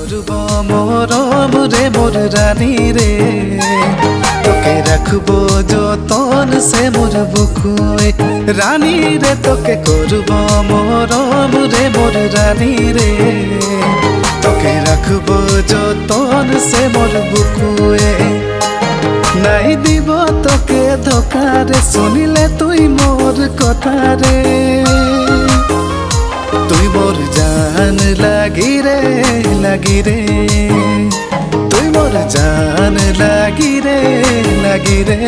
করব মরম রে মোর রানী রে, তোকে রাখবো যতন সে মোর বুকুয়ে। রানী রে তোকে করব মরম রে মোর রানী রে, তোকে রাখবো যতন সে মোর বুকুয়ে। নাই দিব তোকে ধোকা রে, শুনিলে তুই মোর কথা রে। তুই মোর জান লাগি রে, লাগি রে, তুই মোর জান লাগি রে, লাগি রে।